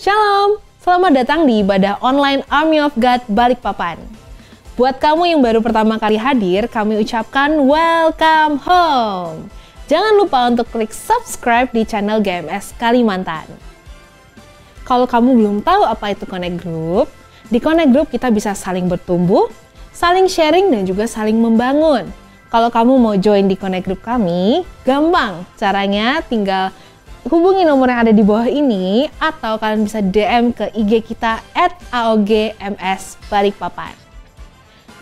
Shalom, selamat datang di ibadah online Army of God Balikpapan. Buat kamu yang baru pertama kali hadir, kami ucapkan welcome home. Jangan lupa untuk klik subscribe di channel GMS Kalimantan. Kalau kamu belum tahu apa itu Connect Group, di Connect Group kita bisa saling bertumbuh, saling sharing, dan juga saling membangun. Kalau kamu mau join di Connect Group kami, gampang. Caranya tinggal hubungi nomor yang ada di bawah ini, atau kalian bisa DM ke IG kita @aogms_balikpapan.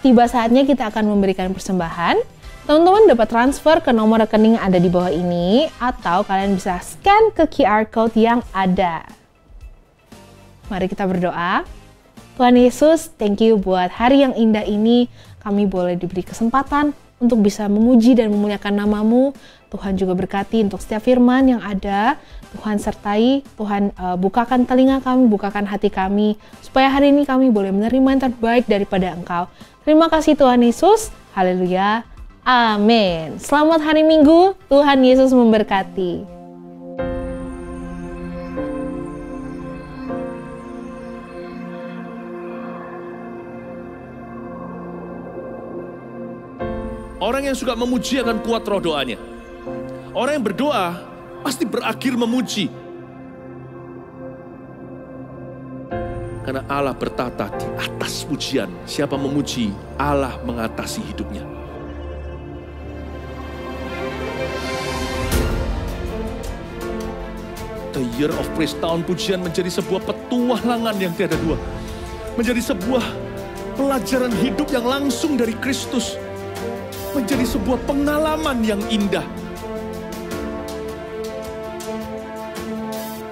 Tiba saatnya kita akan memberikan persembahan. Teman-teman dapat transfer ke nomor rekening yang ada di bawah ini, atau kalian bisa scan ke QR Code yang ada. Mari kita berdoa. Tuhan Yesus, thank you buat hari yang indah ini. Kami boleh diberi kesempatan untuk bisa memuji dan memuliakan nama-Mu. Tuhan juga berkati untuk setiap firman yang ada. Tuhan sertai, Tuhan bukakan telinga kami, bukakan hati kami, supaya hari ini kami boleh menerima yang terbaik daripada Engkau. Terima kasih Tuhan Yesus. Haleluya. Amin. Selamat hari Minggu. Tuhan Yesus memberkati. Orang yang suka memuji akan kuat roh doanya. Orang yang berdoa pasti berakhir memuji. Karena Allah bertata di atas pujian. Siapa memuji, Allah mengatasi hidupnya. The Year of Praise, tahun pujian, menjadi sebuah petualangan yang tiada dua. Menjadi sebuah pelajaran hidup yang langsung dari Kristus. Menjadi sebuah pengalaman yang indah.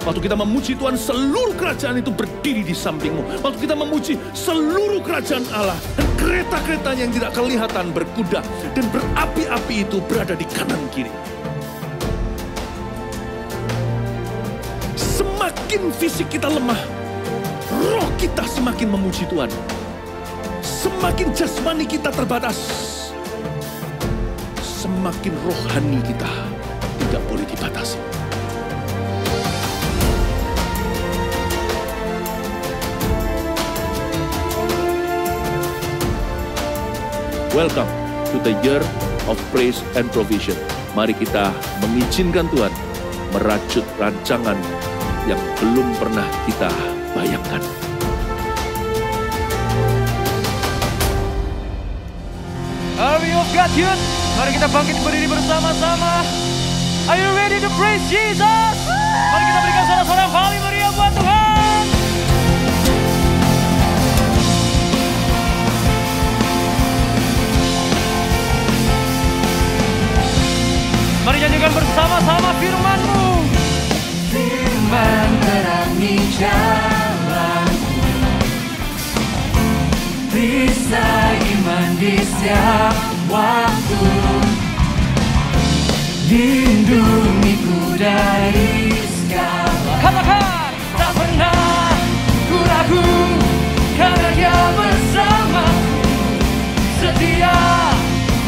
Waktu kita memuji Tuhan, seluruh kerajaan itu berdiri di sampingmu. Waktu kita memuji, seluruh kerajaan Allah dan kereta-keretanya yang tidak kelihatan berkuda dan berapi-api itu berada di kanan kiri. Semakin fisik kita lemah, roh kita semakin memuji Tuhan. Semakin jasmani kita terbatas, semakin rohani kita tidak boleh dibatasi. Welcome to the Year of Praise and Provision. Mari kita mengizinkan Tuhan merajut rancangan yang belum pernah kita bayangkan. Army of God Youth, mari kita bangkit berdiri bersama-sama. Are you ready to praise Jesus? Mari kita berikan suara-suara yang paling meriah buat Tuhan. Mari nyanyikan bersama-sama firman-Mu. Firman terangi jalanku, perisai iman di setiap waktu, lindungiku dari segala. Katakan, Tak pernah ku ragu, karena Dia bersamaku, setia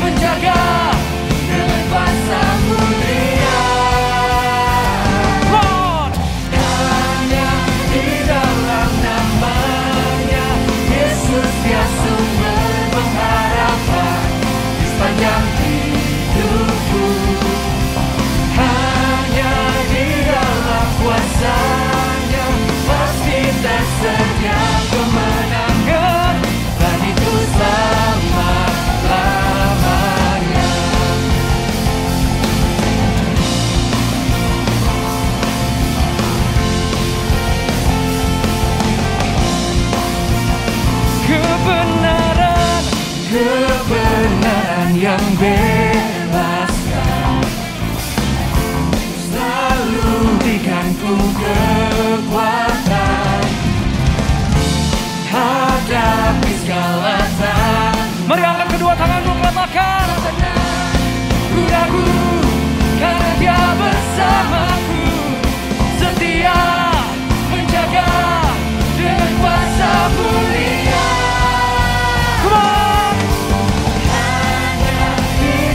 menjaga dengan kuasa mulia. Hanya di dalam nama-Nya Yesus, Dia sumber pengharapan di sepanjang hidupku. Hanya di dalam kuasa-Nya pasti tersedia kemenangan bagiku selama-lamanya. Kebenaran yang bebaskan, selalu berikanku kekuatan hadapi segala tantangan. mari angkat kedua tanganmu, katakan, Ku ragu, karena Dia bersamaku, setia menjaga dengan kuasa mulia. come on. Hanya di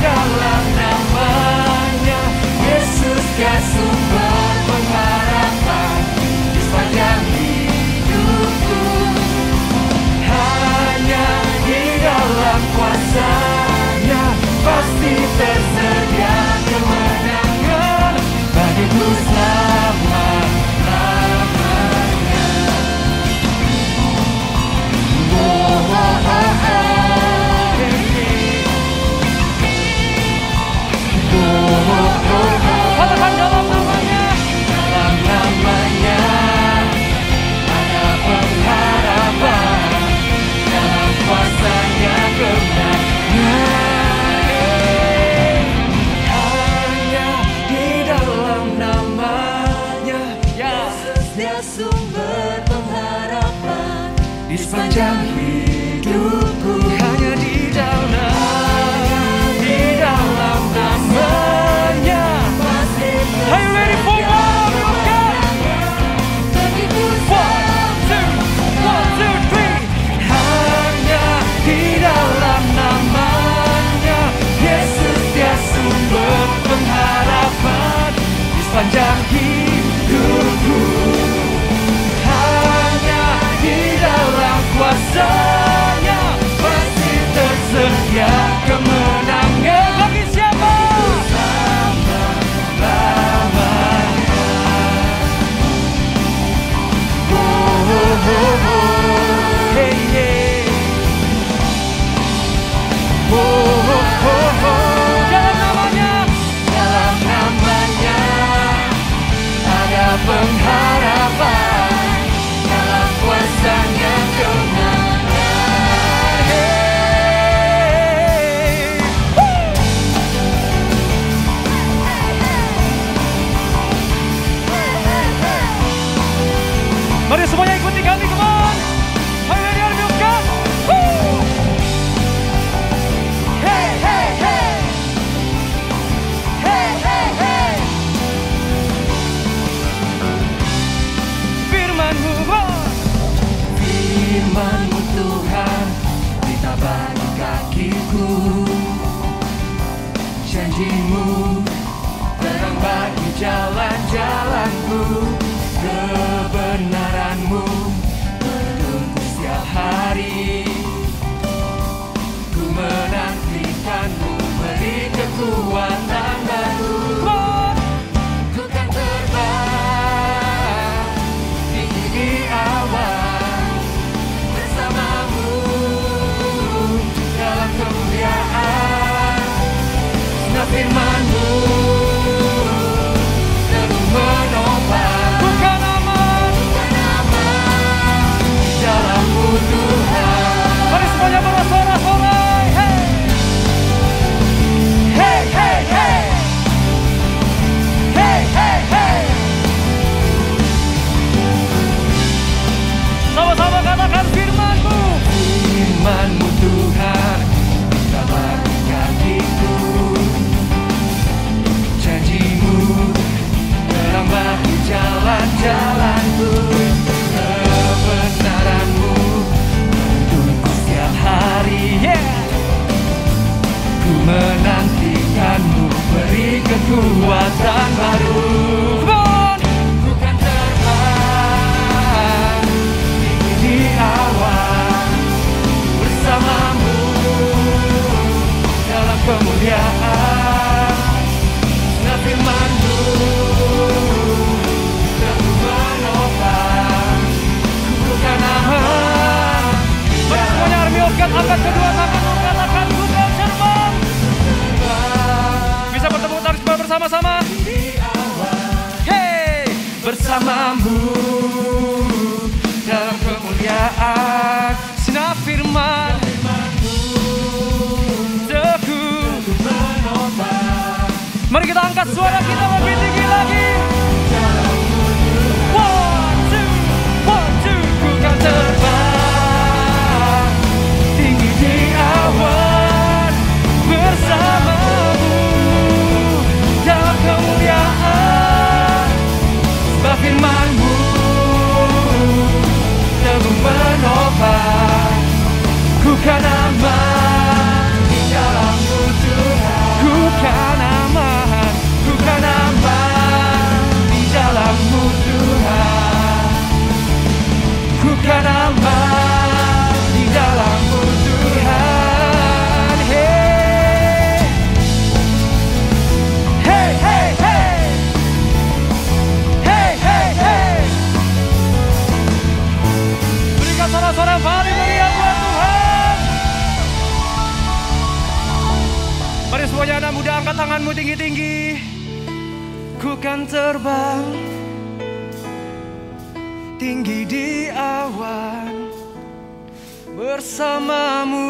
langsung berpengharapan di sepanjang hidupku. Hanya di dalam namanya. Are you ready for more of God? 1, 2, 3. Hanya di dalam namanya Yesus, dia sumber pengharapan di sepanjang hidupku. Hanya di dalam kuasa-Nya pasti tersedia kemenangan. Bagi siapa? Dalam namanya ada pengharapan, dalam kuasa-Nya kemenangan. Mari semuanya ikuti kami, come on. Are you ready, Army of God? Woo! Hey, hey, hey. Hey, hey, hey. Firman-Mu, Firman-Mu Tuhan, berita bagi kakiku. Janji-Mu, terang bagi jalan-jalanku. Kebenaran-Mu menuntun setiap hari. Ku menantikan-Mu, beri kekuatan baru. Ku kan terbang tinggi di awan bersama-Mu dalam kemuliaan. Sinar firman-Mu teguh menopang. bukan aman. Dalam-Mu Tuhan. Mari semuanya bersorak-sorai. Hey, hey, hey, hey. Hey, hey, hey. Sama-sama katakan firman-Mu. Firman-Mu Tuhan, berita bagi kakiku. Janji-Mu, terang bagi jalan-jalanku. Kebenaran-Mu menuntun setiap hari. Ku menantikan-Mu, beri kekuatan baru. Ku kan terbang tinggi di awan bersama-Mu dalam kemuliaan. Sinar firman-Mu teguh menopang. Ku kan aman. Mari semuanya Army of God, angkat kedua tanganmu, katakan ku kan terbang. Bisa bertepuk tangan semua bersama-sama. Hey, Bersama-Mu dalam kemuliaan. sinar firman teguh. Mari kita angkat suara kita lebih tinggi lagi. 1, 2, 1, 2. Ku kan terbang tinggi di awan bersama-Mu dalam kemuliaan. Sebab firman-Mu teguh menopang. Ku kan aman di dalam-Mu Tuhan. Ku kan aman. Ku kan aman di dalam-Mu Tuhan. Ku kan aman di dalam-Mu Tuhan. Hey, hey, hey, hey, hey, hey, hey. Berikan suara-suara yang paling meriah buat Tuhan. Mari semuanya anak muda, angkat tanganmu tinggi-tinggi. Ku kan terbang tinggi di awan bersama-Mu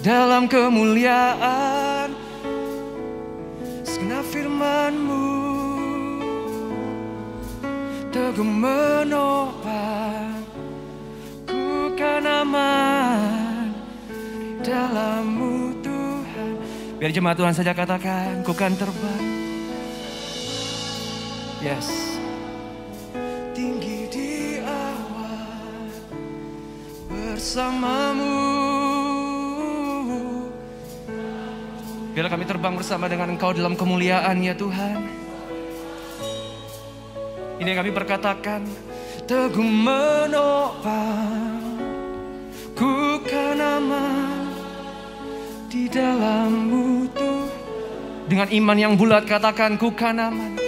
dalam kemuliaan. Segenap firman-Mu teguh menopang, ku kan aman dalam-Mu Tuhan. Biar jemaat Tuhan saja katakan, ku kan terbang. Yes. Tinggi di awan bersama-Mu. Biar kami terbang bersama dengan Engkau dalam kemuliaan ya Tuhan. Ini yang kami perkatakan, teguh menopang, ku kan aman di dalam-Mu Tuhan. Dengan iman yang bulat katakan, ku kan aman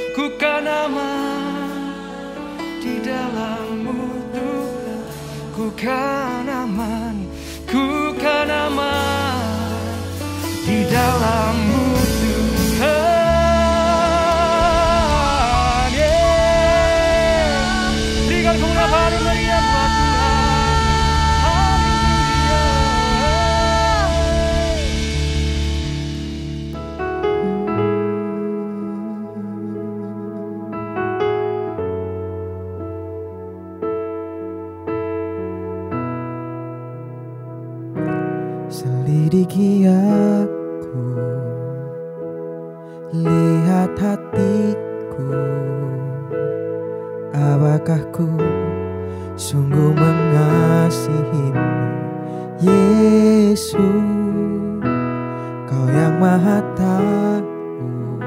di dalam-Mu Tuhan. Ku kan aman di dalam-Mu Tuhan. Yeah. Berikan kemuliaan paling meriah buat Tuhan. Selidiki aku, lihat hatiku, apakah ku sungguh mengasihi-Mu, Yesus, Kau yang Maha Tahu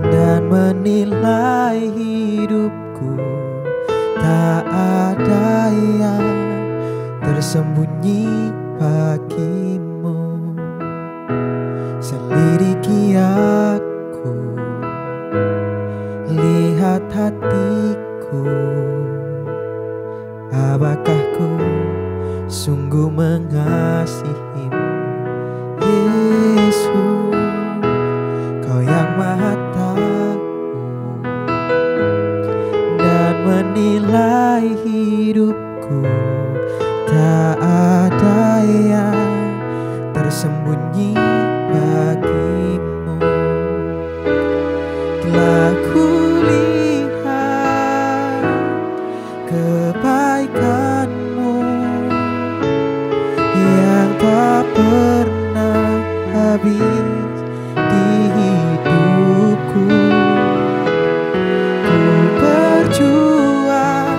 dan menilai hidupku. Tak ada yang tersembunyi bagi-Mu. Selidiki aku, lihat hatiku, apakah ku sungguh mengasihi-Mu, Yesus, Kau yang Maha Tahu dan menilai hidupku. Tak ada yang tersembunyi bagi-Mu. Telah kulihat kebaikan-Mu yang tak pernah habis di hidupku. Ku berjuang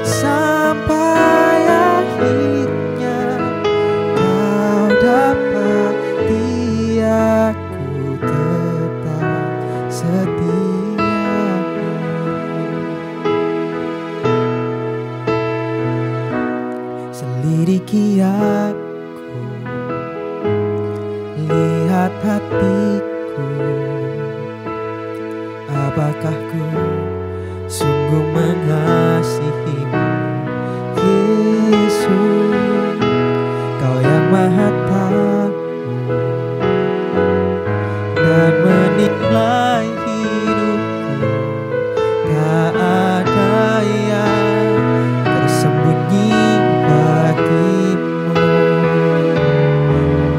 sampai akhirnya Kau dapati aku tetap setia. Selidiki aku, lihat hatiku, apakah ku sungguh mengasihi-Mu, Yesus, Kau yang Maha Tahu dan menilai hidupku. Tak ada yang tersembunyi bagi-Mu.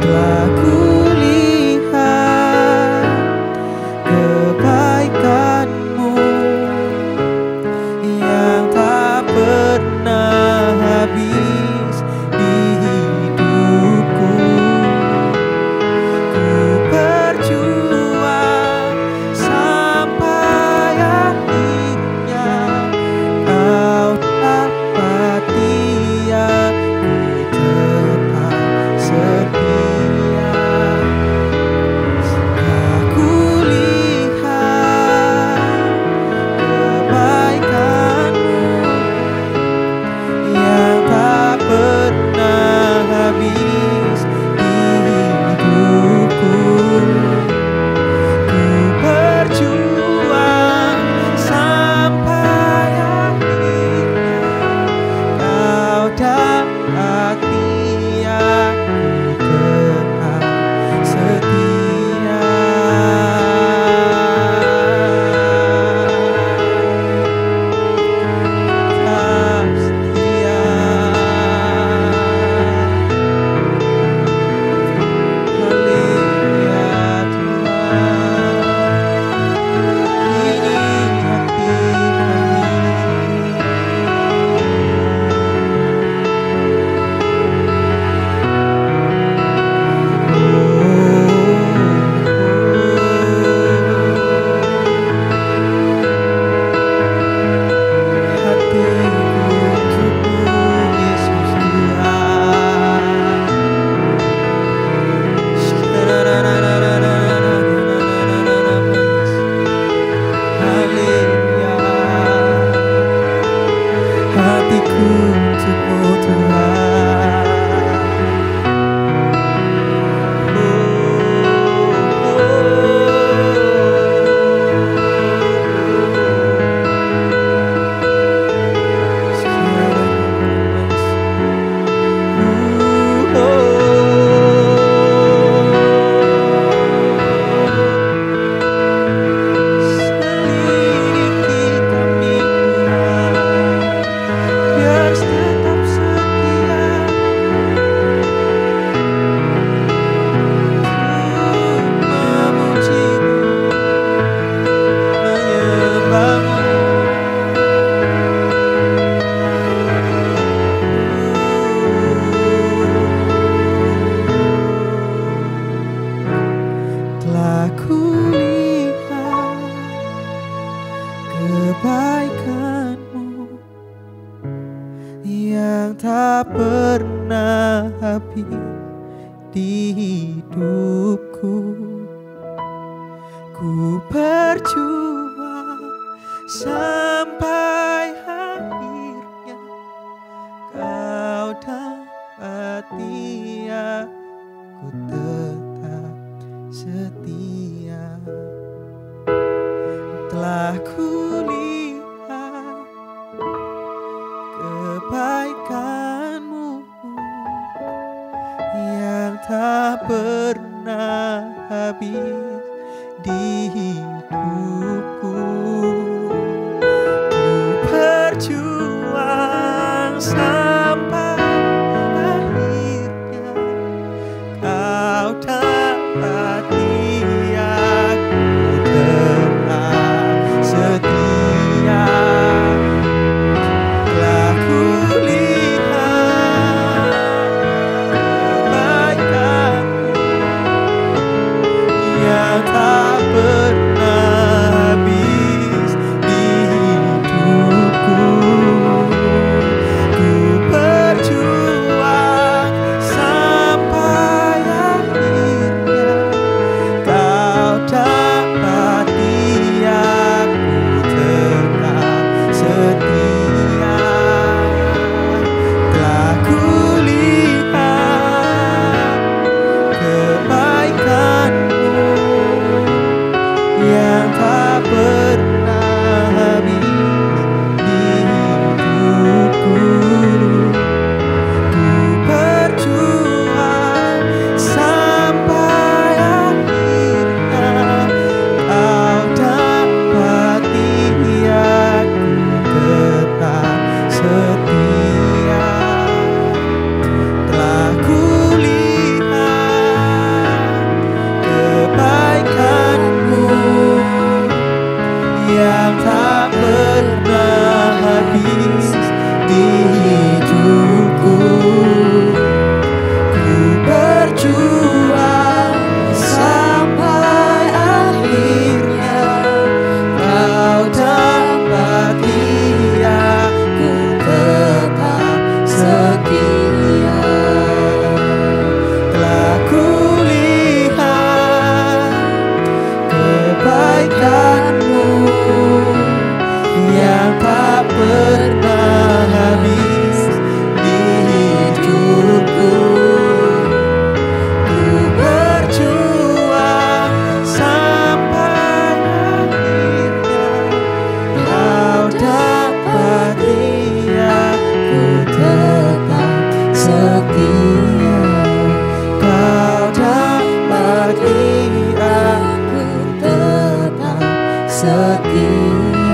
Telah kulihat kebaikan-Mu hidupku untukmu Tuhan. Telah kulihat kebaikan-Mu yang tak pernah habis di hidupku. Ku berjuang sampai akhirnya Kau dapati aku tetap setia. Telah kulihat kebaikan-Mu yang tak pernah habis di hidupku. Ku berjuang sampai akhirnya Kau dapati aku tetap setia. Telah kulihat kebaikan-Mu yang tak pernah habis di hidupku. Ku berjuang sampai akhirnya Kau dapati aku tetap setia. Telah kulihat kebaikan-Mu yang tak pernah habis di hidupku. Ku berjuang sampai akhirnya Kau dapati aku tetap setia. Telah kulihat kebaikan-Mu yang tak pernah habis di hidupku. Ku berjuang sampai akhirnya Kau dapati aku tetap setia. Telah kulihat kebaikan-Mu yang tak pernah habis di hidupku. Ku berjuang sampai akhirnya Kau dapati aku tetap setia. Kau dapati aku tetap setia.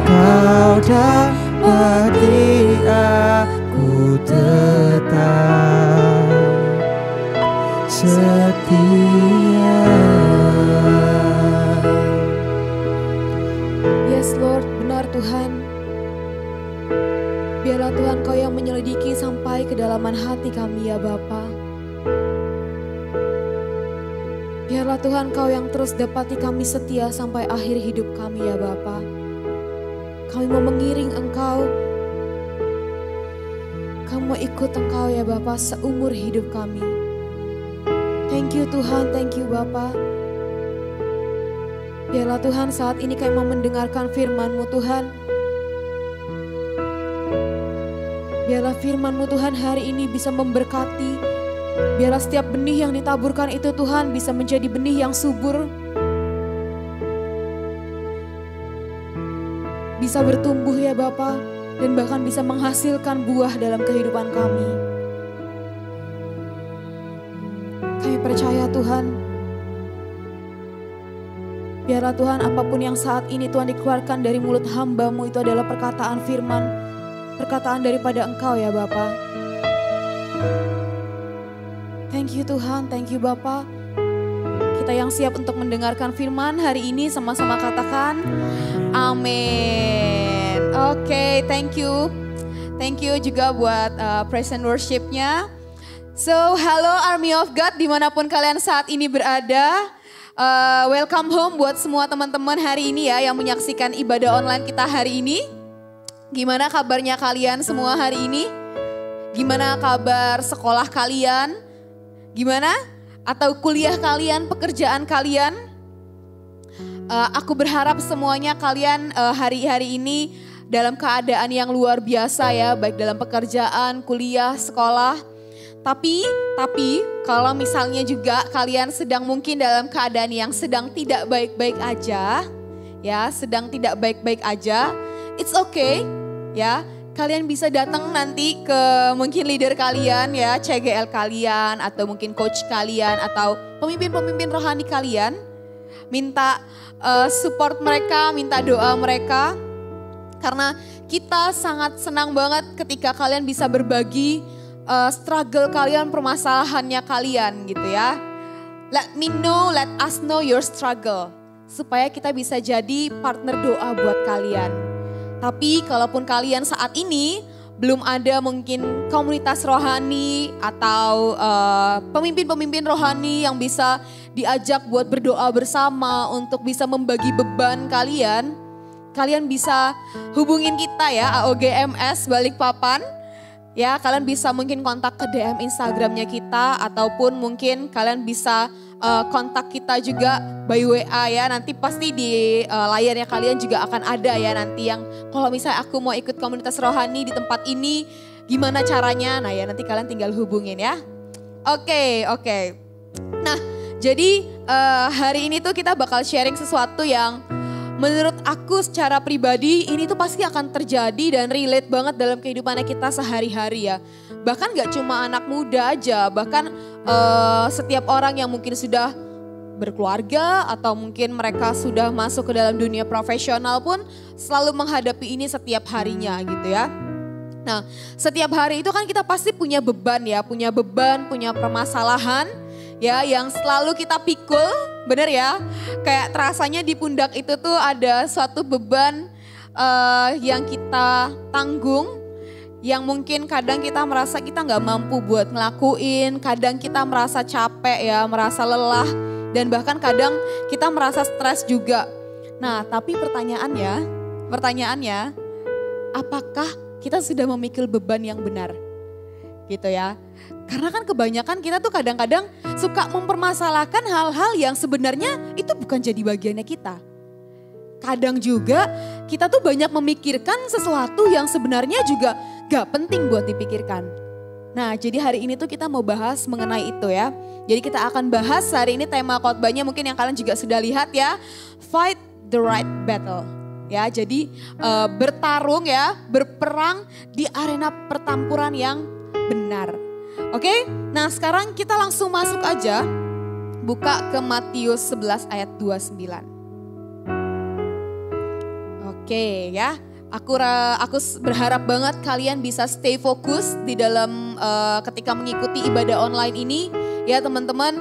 Kau dapati aku tetap setia. Yes Lord, benar Tuhan. Biarlah Tuhan Kau yang menyelidiki sampai kedalaman hati kami ya Bapa. Biarlah Tuhan Kau yang terus dapati kami setia sampai akhir hidup kami ya Bapa. Kami mau mengiring Engkau. Kami mau ikut Engkau ya Bapa seumur hidup kami. Thank you Tuhan, thank you Bapa. Biarlah Tuhan saat ini kami mau mendengarkan firman-Mu Tuhan. Biarlah firman-Mu Tuhan hari ini bisa memberkati. Biarlah setiap benih yang ditaburkan itu Tuhan bisa menjadi benih yang subur. Bisa bertumbuh ya Bapa, dan bahkan bisa menghasilkan buah dalam kehidupan kami. Kami percaya Tuhan, biarlah Tuhan apapun yang saat ini Tuhan dikeluarkan dari mulut hamba-Mu itu adalah perkataan firman, perkataan daripada Engkau ya Bapa. Thank you Tuhan, thank you Bapa. Kita yang siap untuk mendengarkan firman hari ini sama-sama katakan amin. Oke, thank you. Thank you juga buat praise and worship-nya. So, hello Army of God dimanapun kalian saat ini berada. Welcome home buat semua teman-teman hari ini ya yang menyaksikan ibadah online kita hari ini. Gimana kabarnya kalian semua hari ini? Gimana kabar sekolah kalian? Gimana? Atau kuliah kalian, pekerjaan kalian? Aku berharap semuanya kalian hari-hari ini dalam keadaan yang luar biasa ya, baik dalam pekerjaan, kuliah, sekolah. Tapi kalau misalnya juga kalian sedang mungkin dalam keadaan yang sedang tidak baik-baik aja, ya, sedang tidak baik-baik aja, it's okay, ya. Kalian bisa datang nanti ke mungkin leader kalian ya, CGL kalian, atau mungkin coach kalian, atau pemimpin-pemimpin rohani kalian. Minta support mereka, minta doa mereka. Karena kita sangat senang banget ketika kalian bisa berbagi struggle kalian, permasalahannya kalian gitu ya. Let me know, let us know your struggle. Supaya kita bisa jadi partner doa buat kalian. Tapi kalaupun kalian saat ini belum ada mungkin komunitas rohani atau pemimpin-pemimpin rohani yang bisa diajak buat berdoa bersama untuk bisa membagi beban kalian, kalian bisa hubungin kita ya, AOGMS Balikpapan. Ya, kalian bisa mungkin kontak ke DM Instagramnya kita, ataupun mungkin kalian bisa kontak kita juga by WA ya. Nanti pasti di layarnya kalian juga akan ada ya nanti yang kalau misalnya aku mau ikut komunitas rohani di tempat ini, gimana caranya? Nah ya nanti kalian tinggal hubungin ya. Oke. Nah jadi hari ini tuh kita bakal sharing sesuatu yang menurut aku secara pribadi ini tuh pasti akan terjadi dan relate banget dalam kehidupan kita sehari-hari ya. Bahkan gak cuma anak muda aja, bahkan setiap orang yang mungkin sudah berkeluarga atau mungkin mereka sudah masuk ke dalam dunia profesional pun selalu menghadapi ini setiap harinya gitu ya. Nah setiap hari itu kan kita pasti punya beban ya, punya permasalahan ya yang selalu kita pikul, bener ya. Kayak terasanya di pundak itu tuh ada suatu beban yang kita tanggung, yang mungkin kadang kita merasa kita nggak mampu buat ngelakuin, kadang kita merasa capek ya, merasa lelah, dan bahkan kadang kita merasa stres juga. Nah tapi pertanyaannya, apakah kita sudah memikul beban yang benar? Gitu ya. Karena kan kebanyakan kita tuh kadang-kadang suka mempermasalahkan hal-hal yang sebenarnya itu bukan jadi bagiannya kita. Kadang juga kita tuh banyak memikirkan sesuatu yang sebenarnya juga gak penting buat dipikirkan. Nah jadi hari ini tuh kita mau bahas mengenai itu ya. Jadi kita akan bahas hari ini tema khotbahnya mungkin yang kalian juga sudah lihat ya. Fight the right battle. Ya jadi bertarung ya, berperang di arena pertempuran yang benar. Oke, nah sekarang kita langsung masuk aja. Buka ke Matius 11 ayat 29. Oke ya, aku berharap banget kalian bisa stay fokus di dalam ketika mengikuti ibadah online ini. Ya teman-teman,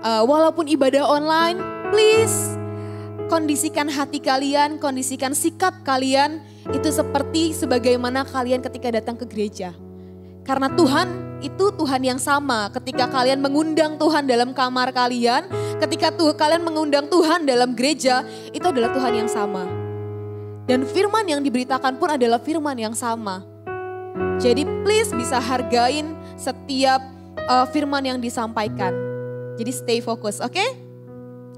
walaupun ibadah online, please kondisikan hati kalian, kondisikan sikap kalian itu seperti sebagaimana kalian ketika datang ke gereja. Karena Tuhan itu Tuhan yang sama. Ketika kalian mengundang Tuhan dalam kamar kalian, ketika kalian mengundang Tuhan dalam gereja, itu adalah Tuhan yang sama. Dan firman yang diberitakan pun adalah firman yang sama. Jadi please bisa hargain setiap firman yang disampaikan. Jadi stay fokus, oke?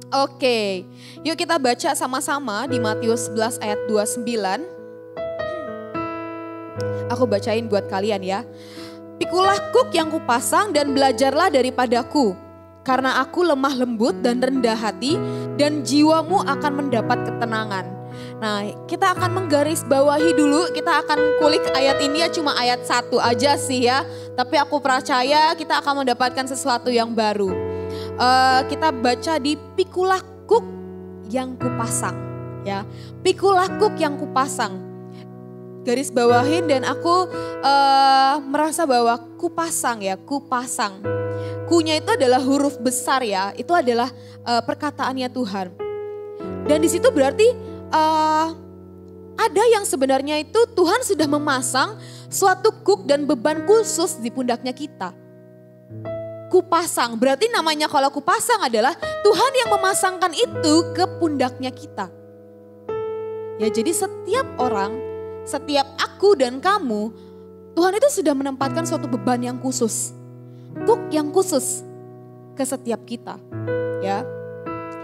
Oke, yuk kita baca sama-sama di Matius 11 ayat 29. Aku bacain buat kalian ya. Pikulah kuk yang kupasang dan belajarlah daripadaku. Karena aku lemah lembut dan rendah hati dan jiwamu akan mendapat ketenangan. Nah, kita akan menggarisbawahi dulu, kita akan kulik ayat ini ya, cuma ayat 1 aja sih ya. Tapi aku percaya kita akan mendapatkan sesuatu yang baru. Kita baca di pikulah kuk yang kupasang ya. Pikulah kuk yang kupasang. Garis bawahin dan aku merasa bahwa kupasang ya, kupasang. Kunya itu adalah huruf besar ya, itu adalah perkataannya Tuhan. Dan di situ berarti ada yang sebenarnya itu Tuhan sudah memasang suatu kuk dan beban khusus di pundaknya kita. Kupasang, berarti namanya kalau kupasang adalah Tuhan yang memasangkan itu ke pundaknya kita. Ya jadi setiap orang, setiap aku dan kamu, Tuhan itu sudah menempatkan suatu beban yang khusus. Kuk yang khusus ke setiap kita. Ya.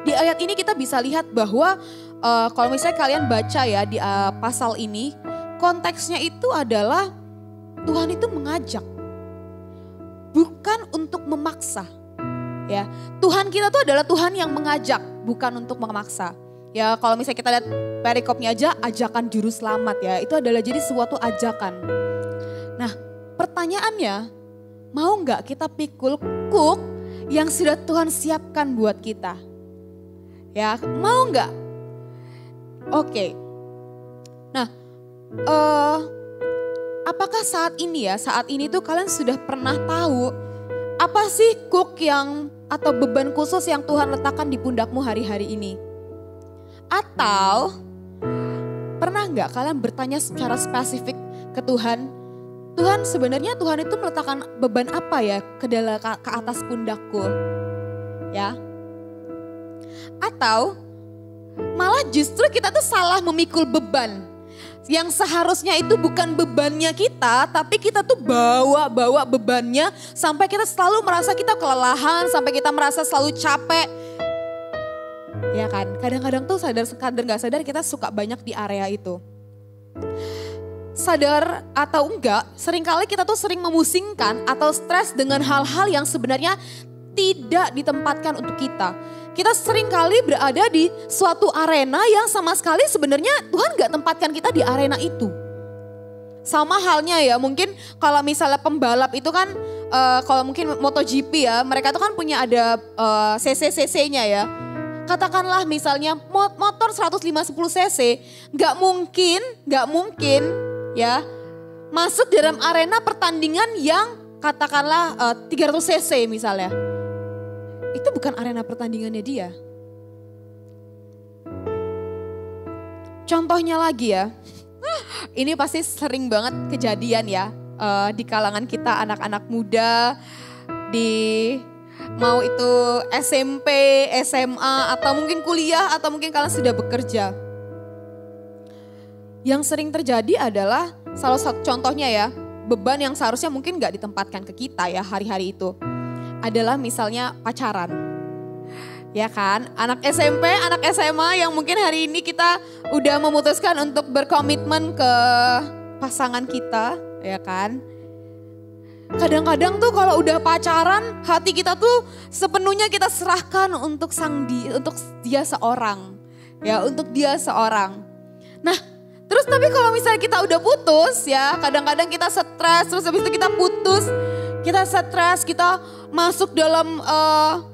Di ayat ini kita bisa lihat bahwa kalau misalnya kalian baca ya di pasal ini, konteksnya itu adalah Tuhan itu mengajak. Bukan untuk memaksa. Ya, Tuhan kita tuh adalah Tuhan yang mengajak, bukan untuk memaksa. Ya, kalau misalnya kita lihat perikopnya aja, ajakan juru selamat ya, itu adalah jadi suatu ajakan. Nah, pertanyaannya, mau nggak kita pikul kuk yang sudah Tuhan siapkan buat kita? Ya, mau nggak? Oke. Nah, apakah saat ini tuh kalian sudah pernah tahu apa sih kuk yang atau beban khusus yang Tuhan letakkan di pundakmu hari-hari ini? Atau pernah nggak kalian bertanya secara spesifik ke Tuhan, Tuhan sebenarnya Tuhan itu meletakkan beban apa ya ke atas pundakku? Ya. Atau malah justru kita tuh salah memikul beban. Yang seharusnya itu bukan bebannya kita, tapi kita tuh bawa bebannya sampai kita selalu merasa kita kelelahan, sampai kita merasa selalu capek. Ya kan, kadang-kadang tuh sadar gak sadar kita suka banyak di area itu. Sadar atau enggak, seringkali kita tuh sering memusingkan atau stres dengan hal-hal yang sebenarnya tidak ditempatkan untuk kita. Kita seringkali berada di suatu arena yang sama sekali sebenarnya Tuhan gak tempatkan kita di arena itu. Sama halnya ya, mungkin kalau misalnya pembalap itu kan, kalau mungkin MotoGP ya, mereka tuh kan punya ada cc-cc-nya ya. Katakanlah misalnya motor 150 cc, gak mungkin ya masuk dalam arena pertandingan yang katakanlah 300 cc misalnya. Itu bukan arena pertandingannya dia. Contohnya lagi ya, ini pasti sering banget kejadian ya di kalangan kita anak-anak muda, di mau itu SMP, SMA, atau mungkin kuliah, atau mungkin kalian sudah bekerja. Yang sering terjadi adalah salah satu contohnya ya, beban yang seharusnya mungkin gak ditempatkan ke kita ya hari-hari itu. Adalah misalnya pacaran. Ya kan, anak SMP, anak SMA yang mungkin hari ini kita udah memutuskan untuk berkomitmen ke pasangan kita, ya kan. Kadang-kadang tuh kalau udah pacaran, hati kita tuh sepenuhnya kita serahkan untuk untuk dia seorang. Ya, untuk dia seorang. Nah, terus tapi kalau misalnya kita udah putus ya, kadang-kadang kita stres, terus habis itu kita putus. Kita stres, kita masuk dalam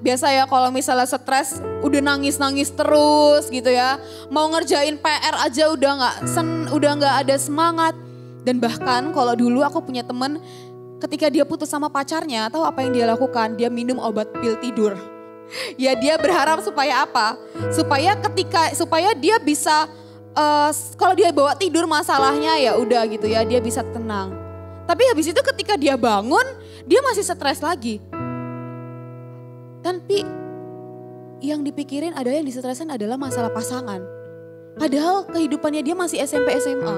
biasa ya kalau misalnya stres udah nangis-nangis terus gitu ya. Mau ngerjain PR aja udah nggak ada semangat. Dan bahkan kalau dulu aku punya temen ketika dia putus sama pacarnya, tahu apa yang dia lakukan? Dia minum obat pil tidur. Ya dia berharap supaya apa? Supaya dia bisa kalau dia bawa tidur masalahnya ya udah gitu ya, dia bisa tenang. Tapi habis itu ketika dia bangun, dia masih stres lagi. Tapi yang dipikirin adalah yang distresin adalah masalah pasangan. Padahal kehidupannya dia masih SMP SMA.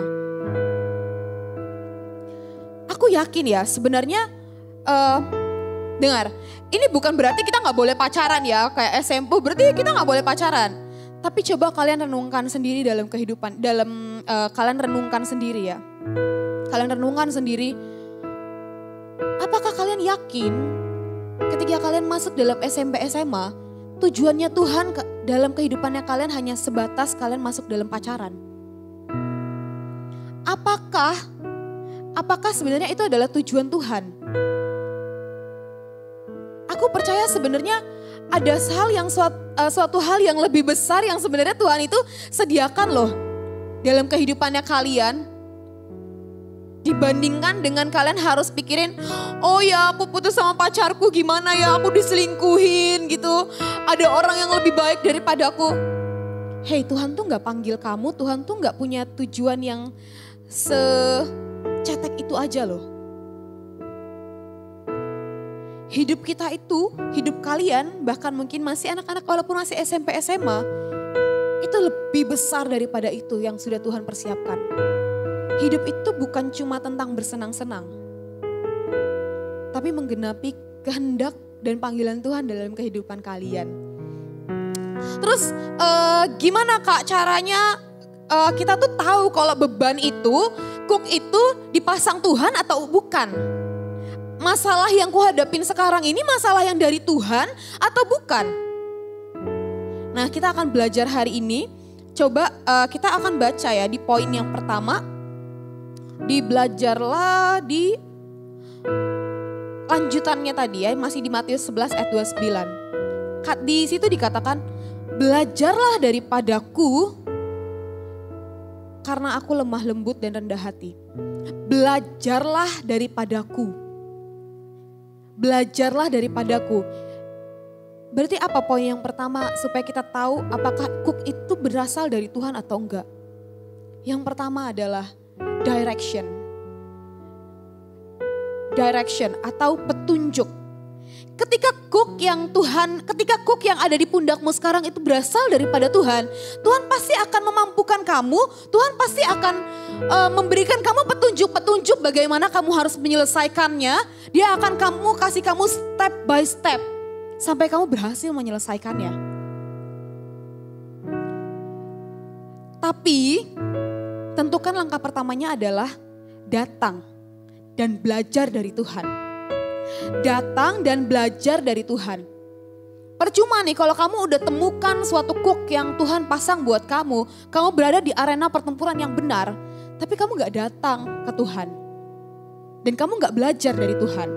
Aku yakin ya sebenarnya, dengar, ini bukan berarti kita gak boleh pacaran ya. Kayak SMP berarti kita gak boleh pacaran. Tapi coba kalian renungkan sendiri dalam kehidupan, kalian renungkan sendiri ya. Kalian renungkan sendiri. Apakah kalian yakin ketika kalian masuk dalam SMP SMA, tujuannya Tuhan dalam kehidupannya kalian hanya sebatas kalian masuk dalam pacaran? Apakah sebenarnya itu adalah tujuan Tuhan? Aku percaya sebenarnya ada suatu hal yang lebih besar yang sebenarnya Tuhan itu sediakan loh dalam kehidupannya kalian. Dibandingkan dengan kalian harus pikirin, oh ya aku putus sama pacarku, gimana ya aku diselingkuhin gitu. Ada orang yang lebih baik daripada aku. Hey, Tuhan tuh gak panggil kamu, Tuhan tuh gak punya tujuan yang secetek itu aja loh. Hidup kita itu, hidup kalian, bahkan mungkin masih anak-anak walaupun masih SMP SMA, itu lebih besar daripada itu yang sudah Tuhan persiapkan. Hidup itu bukan cuma tentang bersenang-senang, tapi menggenapi kehendak dan panggilan Tuhan dalam kehidupan kalian. Terus gimana Kak caranya kita tuh tahu kalau beban itu, kuk itu dipasang Tuhan atau bukan? Masalah yang kuhadapin sekarang ini masalah yang dari Tuhan atau bukan? Nah, kita akan belajar hari ini. Coba kita akan baca ya di poin yang pertama. Belajarlah di lanjutannya tadi ya, masih di Matius 11 ayat 29. Di situ dikatakan, belajarlah daripadaku karena aku lemah lembut dan rendah hati. Belajarlah daripadaku. Belajarlah daripadaku. Berarti apa poin yang pertama supaya kita tahu apakah kuk itu berasal dari Tuhan atau enggak? Yang pertama adalah direction. Direction atau petunjuk. Ketika kuk yang ada di pundakmu sekarang itu berasal daripada Tuhan, Tuhan pasti akan memampukan kamu, Tuhan pasti akan memberikan kamu petunjuk-petunjuk bagaimana kamu harus menyelesaikannya. Dia akan kasih kamu step by step sampai kamu berhasil menyelesaikannya. Tapi tentukan langkah pertamanya adalah datang dan belajar dari Tuhan. Datang dan belajar dari Tuhan. Percuma nih kalau kamu udah temukan suatu kuk yang Tuhan pasang buat kamu berada di arena pertempuran yang benar, tapi kamu gak datang ke Tuhan. Dan kamu gak belajar dari Tuhan.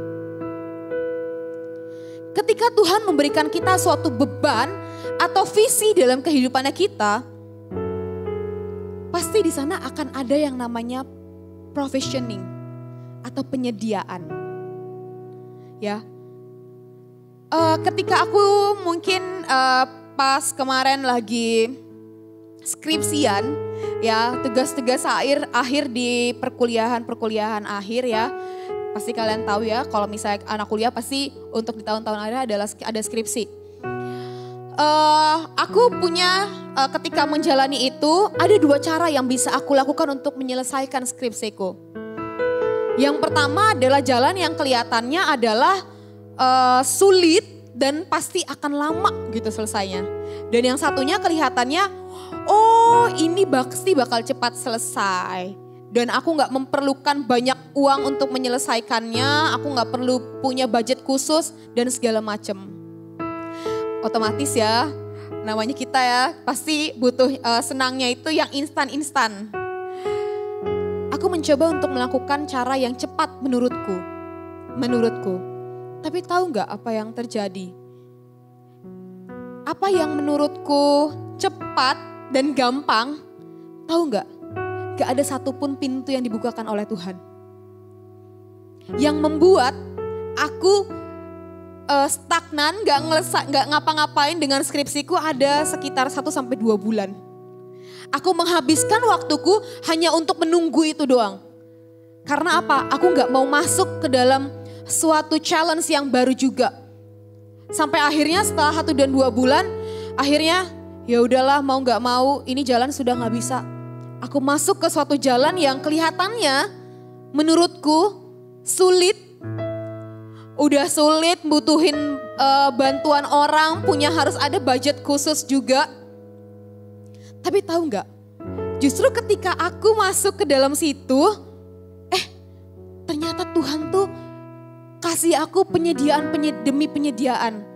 Ketika Tuhan memberikan kita suatu beban atau visi dalam kehidupannya kita, pasti di sana akan ada yang namanya provisioning atau penyediaan. Ya, ketika aku mungkin pas kemarin lagi skripsian, ya tugas-tugas akhir di perkuliahan akhir ya, pasti kalian tahu ya kalau misalnya anak kuliah pasti untuk di tahun-tahun ada skripsi. Aku punya ketika menjalani itu ada 2 cara yang bisa aku lakukan untuk menyelesaikan skripsiku. Yang pertama adalah jalan yang kelihatannya adalah sulit dan pasti akan lama gitu selesainya. Dan yang satunya kelihatannya, oh ini pasti bakal cepat selesai. Dan aku gak memerlukan banyak uang untuk menyelesaikannya, aku gak perlu punya budget khusus dan segala macam. Otomatis ya, namanya kita ya pasti butuh senangnya itu yang instan-instan. Aku mencoba untuk melakukan cara yang cepat menurutku. Tapi tahu gak apa yang terjadi? Apa yang menurutku cepat dan gampang, tahu gak? Gak ada satupun pintu yang dibukakan oleh Tuhan. Yang membuat aku stagnan, gak ngapa-ngapain dengan skripsiku ada sekitar 1-2 bulan. Aku menghabiskan waktuku hanya untuk menunggu itu doang. Karena apa? Aku gak mau masuk ke dalam suatu challenge yang baru juga. Sampai akhirnya setelah 1 dan 2 bulan, akhirnya ya udahlah mau gak mau ini jalan sudah gak bisa. Aku masuk ke suatu jalan yang kelihatannya menurutku sulit. Udah sulit, butuhin bantuan orang, harus ada budget khusus juga. Tapi tahu nggak? Justru ketika aku masuk ke dalam situ, ternyata Tuhan tuh kasih aku penyediaan demi penyediaan.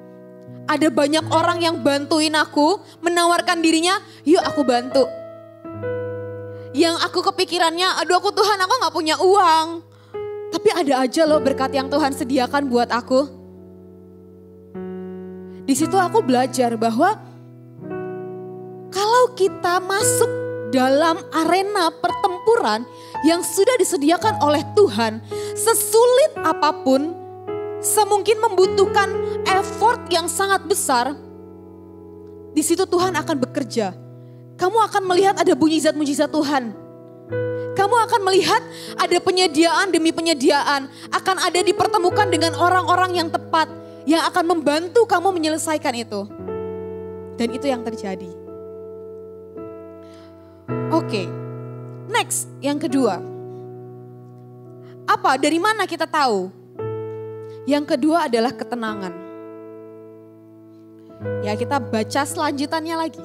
Ada banyak orang yang bantuin aku, menawarkan dirinya, yuk aku bantu. Yang aku kepikirannya, aduh aku Tuhan aku gak punya uang. Tapi ada aja loh berkat yang Tuhan sediakan buat aku. Di situ aku belajar bahwa kalau kita masuk dalam arena pertempuran yang sudah disediakan oleh Tuhan, sesulit apapun, semungkin membutuhkan effort yang sangat besar, di situ Tuhan akan bekerja. Kamu akan melihat ada mujizat-mujizat Tuhan. Kamu akan melihat ada penyediaan demi penyediaan, akan ada dipertemukan dengan orang-orang yang tepat, yang akan membantu kamu menyelesaikan itu. Dan itu yang terjadi. Oke, next, yang kedua. Apa, dari mana kita tahu? Yang kedua adalah ketenangan. Ya, kita baca selanjutannya lagi.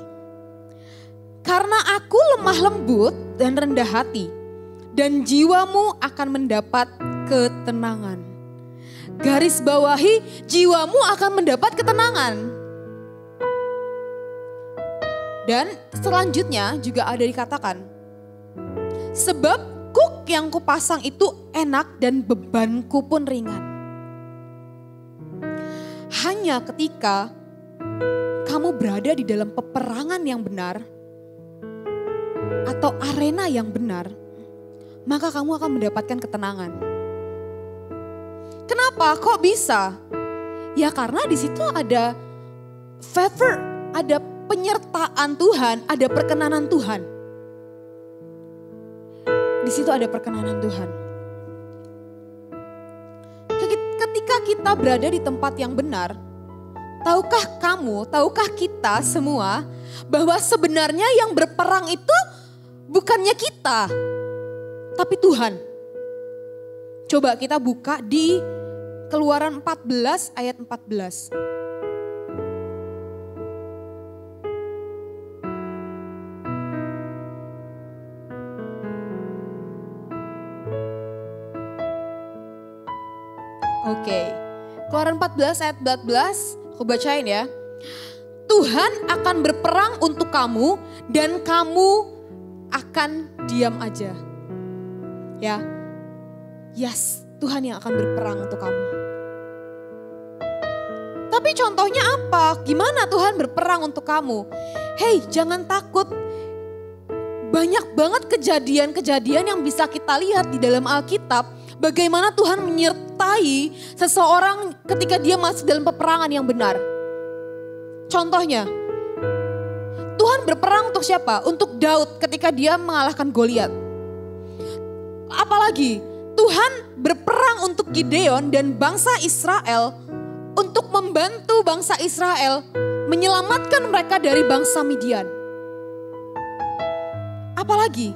Karena aku lemah lembut dan rendah hati, dan jiwamu akan mendapat ketenangan. Garis bawahi, jiwamu akan mendapat ketenangan. Dan selanjutnya juga ada dikatakan, sebab kuk yang kupasang itu enak dan bebanku pun ringan. Hanya ketika kamu berada di dalam peperangan yang benar, atau arena yang benar, maka kamu akan mendapatkan ketenangan. Kenapa? Kok bisa? Ya karena di situ ada favor, ada penyertaan Tuhan, ada perkenanan Tuhan. Di situ ada perkenanan Tuhan. Ketika kita berada di tempat yang benar, tahukah kita semua bahwa sebenarnya yang berperang itu bukannya kita, tapi Tuhan. Coba kita buka di Keluaran 14 ayat 14. Oke, Keluaran 14 ayat 14, aku bacain ya. Tuhan akan berperang untuk kamu dan kamu akan diam aja. Ya, yes, Tuhan yang akan berperang untuk kamu. Tapi contohnya apa? Gimana Tuhan berperang untuk kamu? Hey, jangan takut. Banyak banget kejadian-kejadian yang bisa kita lihat di dalam Alkitab. Bagaimana Tuhan menyertai seseorang ketika dia masuk dalam peperangan yang benar. Contohnya, Tuhan berperang untuk siapa? Untuk Daud ketika dia mengalahkan Goliat. Apalagi Tuhan berperang untuk Gideon dan bangsa Israel untuk membantu bangsa Israel menyelamatkan mereka dari bangsa Midian. Apalagi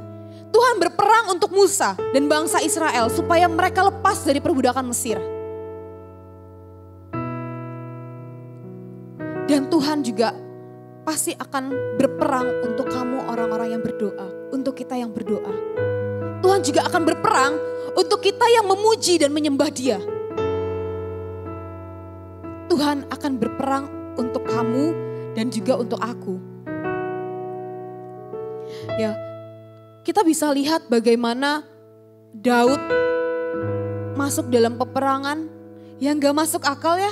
Tuhan berperang untuk Musa dan bangsa Israel supaya mereka lepas dari perbudakan Mesir. Dan Tuhan juga pasti akan berperang untuk kamu orang-orang yang berdoa, untuk kita yang berdoa. Tuhan juga akan berperang untuk kita yang memuji dan menyembah Dia. Tuhan akan berperang untuk kamu dan juga untuk aku. Ya, kita bisa lihat bagaimana Daud masuk dalam peperangan yang gak masuk akal ya.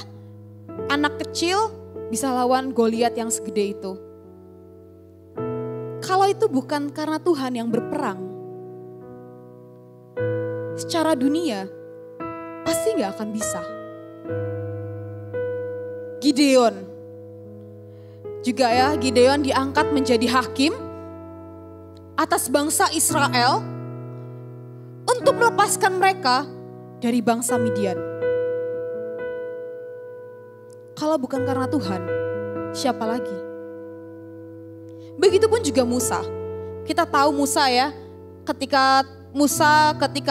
Anak kecil bisa lawan Goliat yang segede itu. Kalau itu bukan karena Tuhan yang berperang, secara dunia pasti gak akan bisa. Gideon juga ya, Gideon diangkat menjadi hakim atas bangsa Israel untuk melepaskan mereka dari bangsa Midian. Kalau bukan karena Tuhan, siapa lagi? Begitupun juga Musa. Kita tahu Musa ya, ketika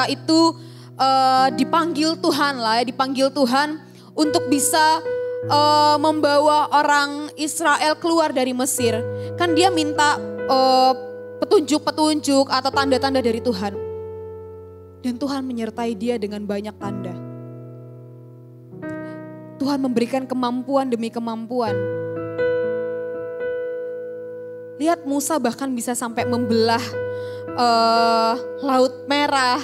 itu dipanggil Tuhan lah ya, dipanggil Tuhan untuk bisa membawa orang Israel keluar dari Mesir. Kan dia minta petunjuk-petunjuk atau tanda-tanda dari Tuhan. Dan Tuhan menyertai dia dengan banyak tanda. Tuhan memberikan kemampuan demi kemampuan. Lihat Musa bahkan bisa sampai membelah Laut Merah.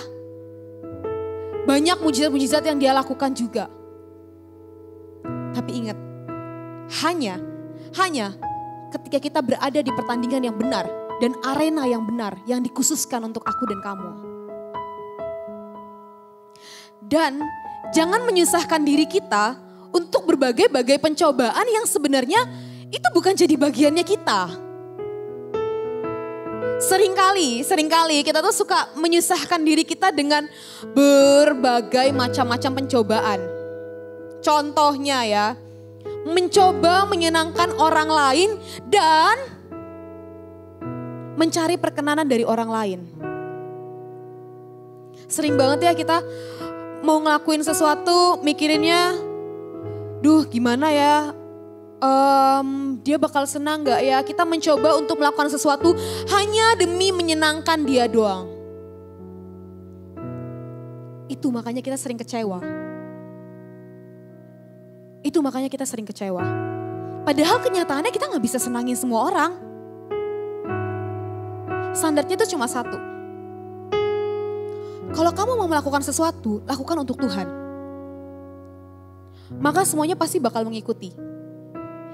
Banyak mujizat-mujizat yang dia lakukan juga. Tapi ingat, hanya ketika kita berada di pertandingan yang benar dan arena yang benar yang dikhususkan untuk aku dan kamu. Dan jangan menyusahkan diri kita untuk berbagai-bagai pencobaan yang sebenarnya itu bukan jadi bagiannya kita. Seringkali kita tuh suka menyusahkan diri kita dengan berbagai macam-macam pencobaan. Contohnya ya, mencoba menyenangkan orang lain dan mencari perkenanan dari orang lain. Sering banget ya kita mau ngelakuin sesuatu mikirinnya, duh gimana ya, dia bakal senang gak ya. Kita mencoba untuk melakukan sesuatu hanya demi menyenangkan dia doang. Itu makanya kita sering kecewa. Padahal kenyataannya kita gak bisa senangin semua orang. Standarnya itu cuma satu. Kalau kamu mau melakukan sesuatu, lakukan untuk Tuhan. Maka semuanya pasti bakal mengikuti.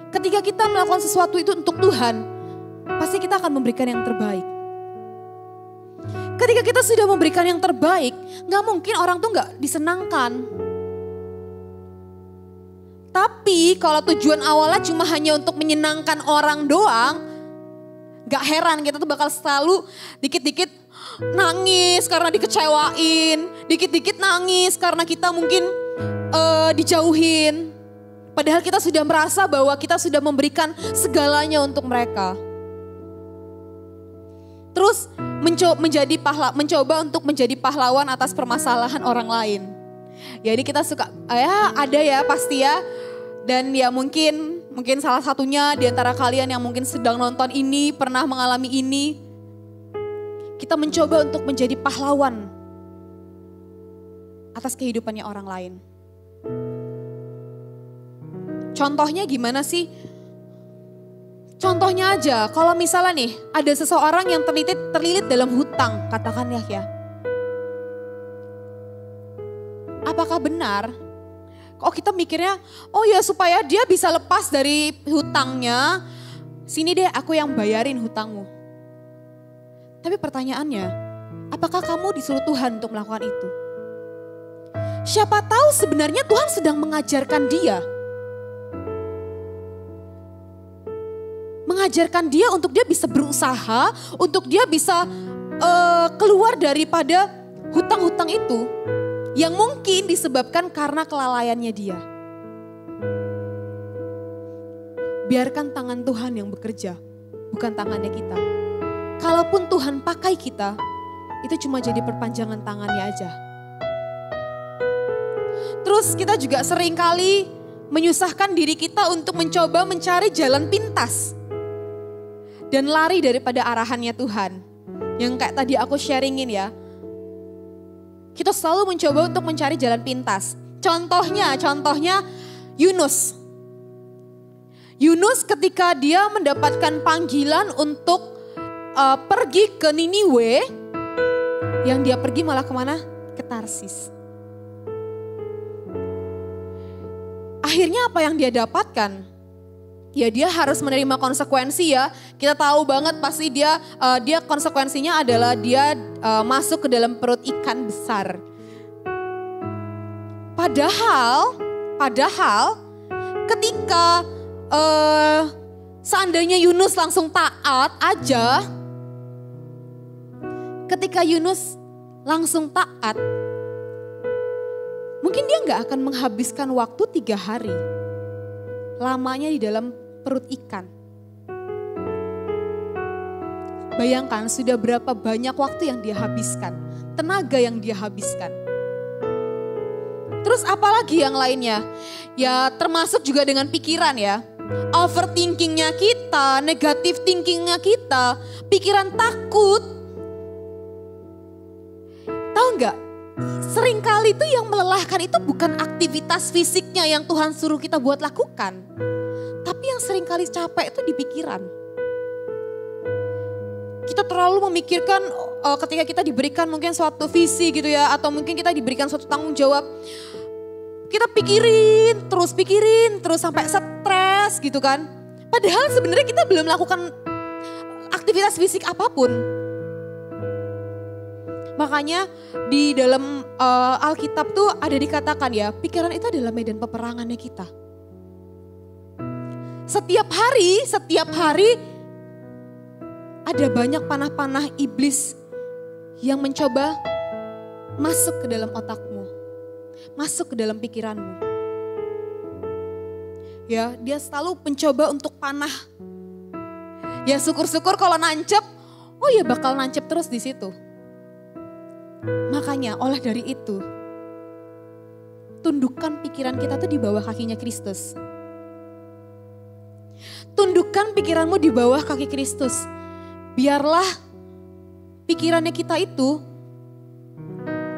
Ketika kita melakukan sesuatu itu untuk Tuhan, pasti kita akan memberikan yang terbaik. Ketika kita sudah memberikan yang terbaik, gak mungkin orang tuh gak disenangkan. Tapi kalau tujuan awalnya cuma hanya untuk menyenangkan orang doang, gak heran kita tuh bakal selalu dikit-dikit nangis karena dikecewain, dikit-dikit nangis karena kita mungkin dijauhin. Padahal kita sudah merasa bahwa kita sudah memberikan segalanya untuk mereka. Terus mencoba untuk menjadi pahlawan atas permasalahan orang lain. Jadi kita suka, ya ada ya pasti ya. Dan ya mungkin salah satunya di antara kalian yang mungkin sedang nonton ini pernah mengalami ini. Kita mencoba untuk menjadi pahlawan atas kehidupannya orang lain. Contohnya gimana sih? Contohnya aja, kalau misalnya nih ada seseorang yang terlilit dalam hutang, katakanlah ya. Apakah benar? Kok kita mikirnya, oh ya supaya dia bisa lepas dari hutangnya, sini deh aku yang bayarin hutangmu. Tapi pertanyaannya, apakah kamu disuruh Tuhan untuk melakukan itu? Siapa tahu sebenarnya Tuhan sedang mengajarkan dia. Mengajarkan dia untuk dia bisa berusaha, untuk dia bisa keluar daripada hutang-hutang itu. Yang mungkin disebabkan karena kelalaiannya dia. Biarkan tangan Tuhan yang bekerja, bukan tangannya kita. Kalaupun Tuhan pakai kita, itu cuma jadi perpanjangan tangannya aja. Terus kita juga sering kali menyusahkan diri kita untuk mencoba mencari jalan pintas. Dan lari daripada arahannya Tuhan. Yang kayak tadi aku sharingin ya. Kita selalu mencoba untuk mencari jalan pintas. Contohnya Yunus. Yunus ketika dia mendapatkan panggilan untuk pergi ke Niniwe, yang dia pergi malah kemana? Ke Tarsis. Akhirnya apa yang dia dapatkan? Ya dia harus menerima konsekuensi ya. Kita tahu banget pasti dia konsekuensinya adalah dia masuk ke dalam perut ikan besar. Padahal ketika seandainya Yunus langsung taat aja, ketika Yunus langsung taat, mungkin dia gak akan menghabiskan waktu 3 hari lamanya di dalam perut ikan. Bayangkan sudah berapa banyak waktu yang dia habiskan, tenaga yang dia habiskan. Terus apalagi yang lainnya? Ya termasuk juga dengan pikiran ya. Overthinkingnya kita, negative thinkingnya kita, pikiran takut. Tahu nggak? seringkali itu yang melelahkan itu bukan aktivitas fisiknya yang Tuhan suruh kita buat lakukan. Tapi yang seringkali capek itu di pikiran. Kita terlalu memikirkan ketika kita diberikan mungkin suatu visi gitu ya. Atau mungkin kita diberikan suatu tanggung jawab. Kita pikirin terus sampai stres gitu kan. Padahal sebenarnya kita belum melakukan aktivitas fisik apapun. Makanya di dalam Alkitab tuh ada dikatakan ya, pikiran itu adalah medan peperangannya kita. Setiap hari ada banyak panah-panah iblis yang mencoba masuk ke dalam otakmu, masuk ke dalam pikiranmu. Ya, dia selalu mencoba untuk panah. Ya syukur-syukur kalau nancep, oh ya bakal nancep terus di situ. Makanya oleh dari itu, tundukkan pikiran kita tuh di bawah kakinya Kristus. Tundukkan pikiranmu di bawah kaki Kristus. Biarlah pikirannya kita itu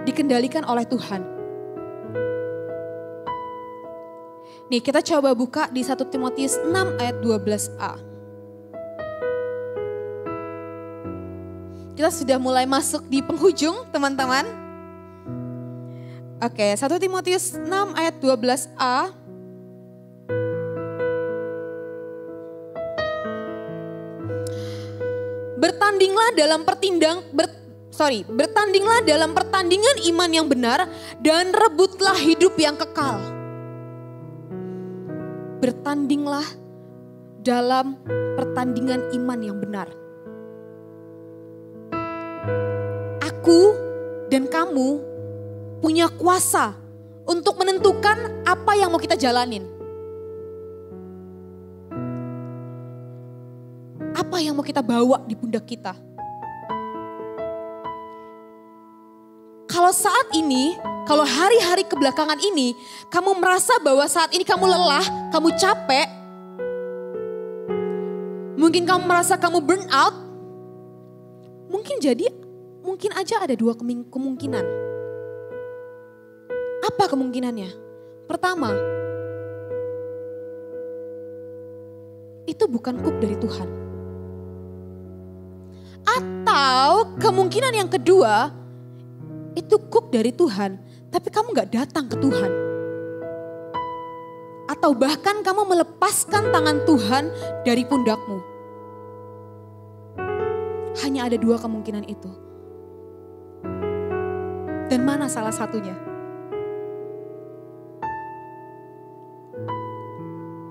dikendalikan oleh Tuhan. Nih kita coba buka di 1 Timotius 6 ayat 12a. Kita sudah mulai masuk di penghujung teman-teman. Oke, 1 Timotius 6 ayat 12a. Bertandinglah dalam pertandingan iman yang benar dan rebutlah hidup yang kekal. Bertandinglah dalam pertandingan iman yang benar. Aku dan kamu punya kuasa untuk menentukan apa yang mau kita jalanin. Apa yang mau kita bawa di pundak kita. Kalau saat ini, kalau hari-hari kebelakangan ini, kamu merasa bahwa saat ini kamu lelah, kamu capek, mungkin kamu merasa kamu burn out, mungkin aja ada dua kemungkinan. Apa kemungkinannya? Pertama, itu bukan kuk dari Tuhan. Atau kemungkinan yang kedua, itu kuk dari Tuhan, tapi kamu gak datang ke Tuhan. Atau bahkan kamu melepaskan tangan Tuhan dari pundakmu. Hanya ada dua kemungkinan itu. Dan mana salah satunya?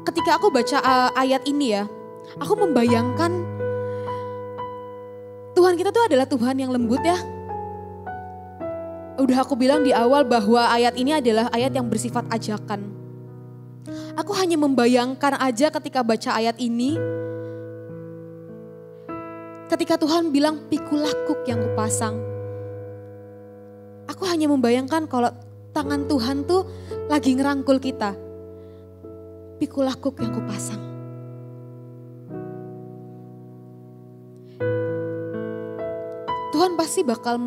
Ketika aku baca ayat ini ya, aku membayangkan Tuhan kita tuh adalah Tuhan yang lembut ya. Udah aku bilang di awal bahwa ayat ini adalah ayat yang bersifat ajakan. Aku hanya membayangkan aja ketika baca ayat ini. Ketika Tuhan bilang pikulah kuk yang kupasang. Aku hanya membayangkan kalau tangan Tuhan tuh lagi ngerangkul kita. Pikulah kuk yang kupasang. Tuhan pasti bakal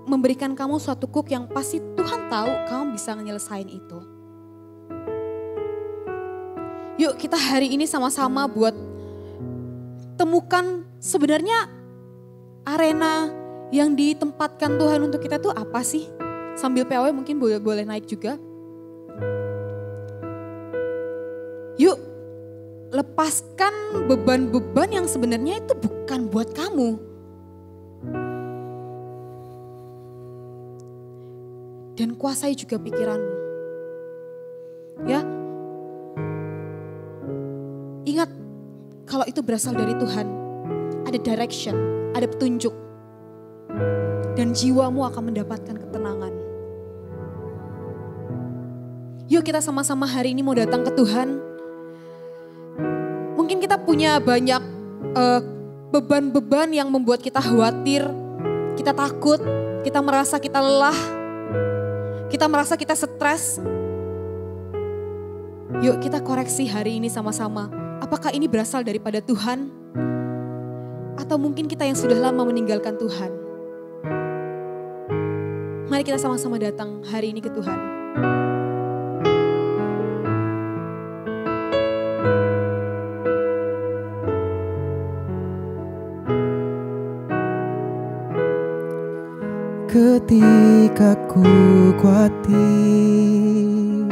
memberikan kamu suatu kuk yang pasti Tuhan tahu kamu bisa nyelesain itu. Yuk kita hari ini sama-sama buat temukan sebenarnya arena yang ditempatkan Tuhan untuk kita tuh apa sih? Sambil POW mungkin boleh naik juga. Yuk lepaskan beban-beban yang sebenarnya itu bukan buat kamu. Dan kuasai juga pikiranmu. Ya. Ingat, kalau itu berasal dari Tuhan, ada direction, ada petunjuk. Dan jiwamu akan mendapatkan ketenangan. Yuk kita sama-sama hari ini mau datang ke Tuhan. Mungkin kita punya banyak beban-beban yang membuat kita khawatir, kita takut, kita merasa kita lelah. Kita merasa kita stres. Yuk kita koreksi hari ini sama-sama. Apakah ini berasal daripada Tuhan? Atau mungkin kita yang sudah lama meninggalkan Tuhan? Mari kita sama-sama datang hari ini ke Tuhan. Ketika ku khawatir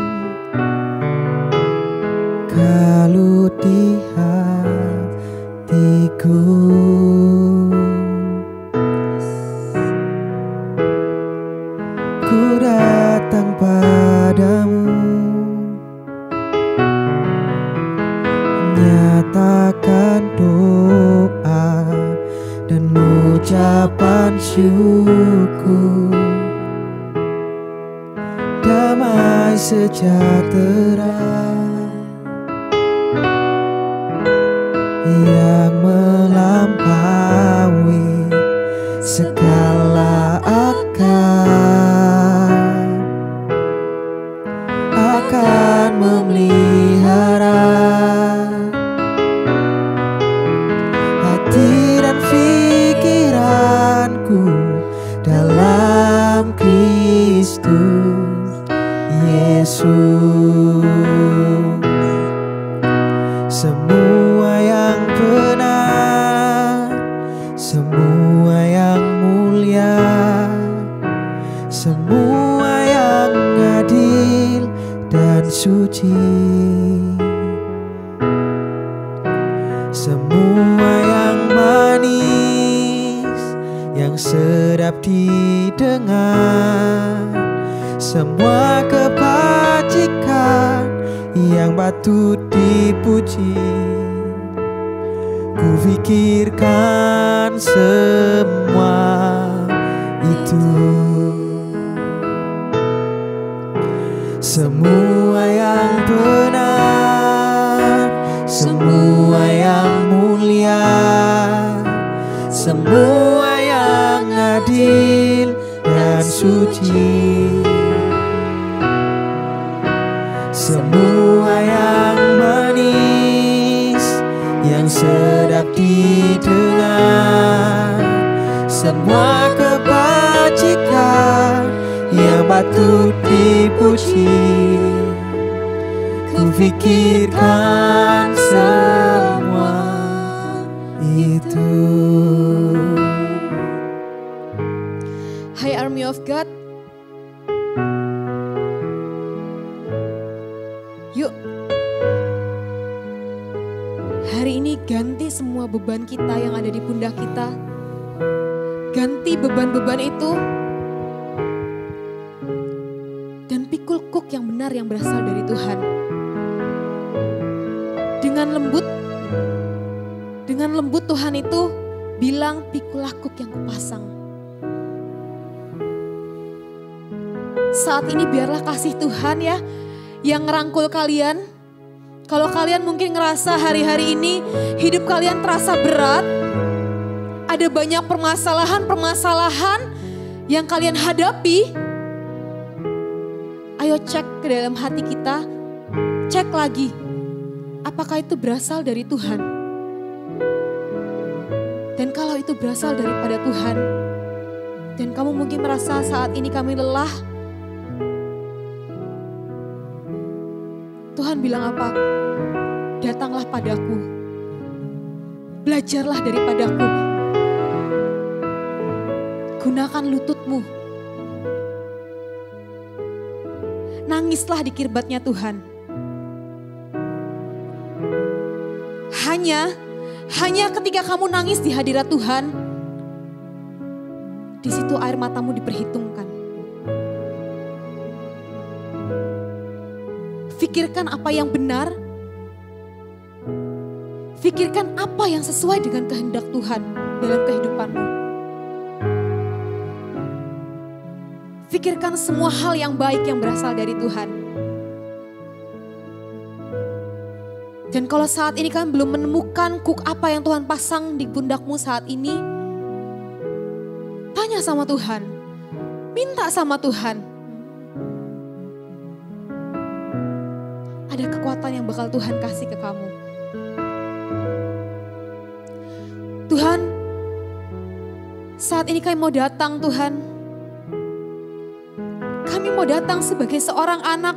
kalut di hatiku, ku datang padamu, nyatakan doa dan ucapan syukur. Damai sejahtera yang melampaui segala akal akan memelihara hati dan pikiranku dalam Kristus Yesus. Semua yang benar, semua yang mulia, semua yang adil dan suci, semua yang manis, yang sedap didengar, semua kebajikan yang patut dipuji, ku pikirkan semua itu. Semua yang benar, semua yang mulia, semua yang adil dan suci, semua yang manis, yang sedap didengar, semua kebajikan yang patut dipuji, ku pikirkan semua itu. Hai Army of God, yuk hari ini ganti semua beban kita yang ada di pundak kita. Ganti beban-beban itu dan pikul kuk yang benar yang berasal dari Tuhan. Dengan lembut Tuhan itu bilang, pikulah kuk yang kupasang. Saat ini biarlah kasih Tuhan ya yang ngerangkul kalian. Kalau kalian mungkin ngerasa hari-hari ini hidup kalian terasa berat, ada banyak permasalahan-permasalahan yang kalian hadapi, ayo cek ke dalam hati kita, cek lagi, apakah itu berasal dari Tuhan? Dan kalau itu berasal daripada Tuhan, dan kamu mungkin merasa saat ini kami lelah, Tuhan bilang apa? Datanglah padaku, belajarlah daripadaku, gunakan lututmu, nangislah di kirbatnya Tuhan. Hanya ketika kamu nangis di hadirat Tuhan, di situ air matamu diperhitungkan. Pikirkan apa yang benar, pikirkan apa yang sesuai dengan kehendak Tuhan dalam kehidupanmu. Pikirkan semua hal yang baik yang berasal dari Tuhan. Dan kalau saat ini kalian belum menemukan kuk apa yang Tuhan pasang di pundakmu saat ini, tanya sama Tuhan, minta sama Tuhan. Ada kekuatan yang bakal Tuhan kasih ke kamu. Tuhan, saat ini kami mau datang Tuhan. Kami mau datang sebagai seorang anak.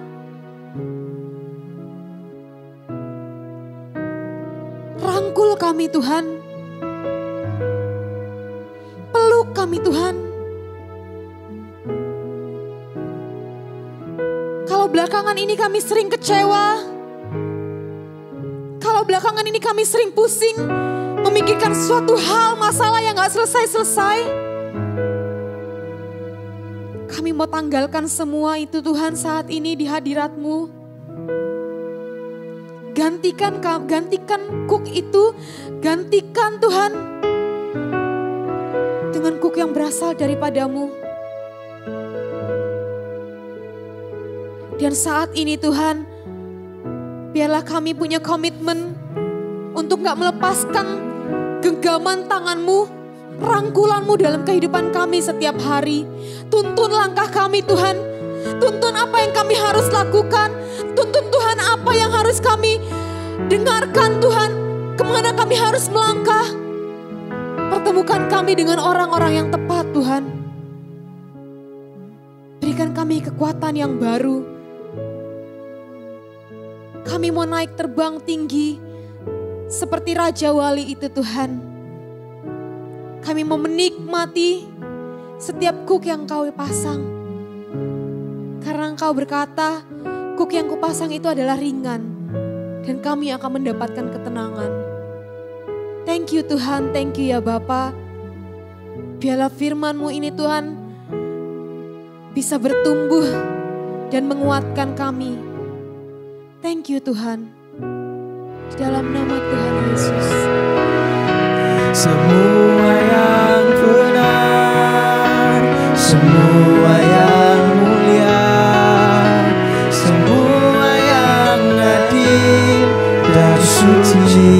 Rangkul kami Tuhan. Peluk kami Tuhan. Kalau belakangan ini kami sering kecewa. Kalau belakangan ini kami sering pusing. Memikirkan suatu hal, masalah yang gak selesai-selesai. Kami mau tanggalkan semua itu Tuhan saat ini di hadirat-Mu. Gantikan kuk itu, gantikan Tuhan dengan kuk yang berasal daripada-Mu. Dan saat ini Tuhan, biarlah kami punya komitmen untuk gak melepaskan genggaman tangan-Mu, rangkulan-Mu dalam kehidupan kami setiap hari. Tuntun langkah kami Tuhan, tuntun apa yang kami harus lakukan, tuntun Tuhan apa yang harus kami dengarkan Tuhan, kemana kami harus melangkah. Pertemukan kami dengan orang-orang yang tepat Tuhan. Berikan kami kekuatan yang baru. Kami mau naik terbang tinggi seperti Raja Wali itu Tuhan. Kami mau menikmati setiap kuk yang Kau pasang. Karena Engkau berkata, kuk yang Kupasang itu adalah ringan. Dan kami akan mendapatkan ketenangan. Thank you Tuhan, thank you ya Bapa. Biarlah firman-Mu ini Tuhan bisa bertumbuh dan menguatkan kami. Thank you Tuhan. Di dalam nama Tuhan Yesus. Semua yang benar, semua yang mulia, semua yang adil dan suci,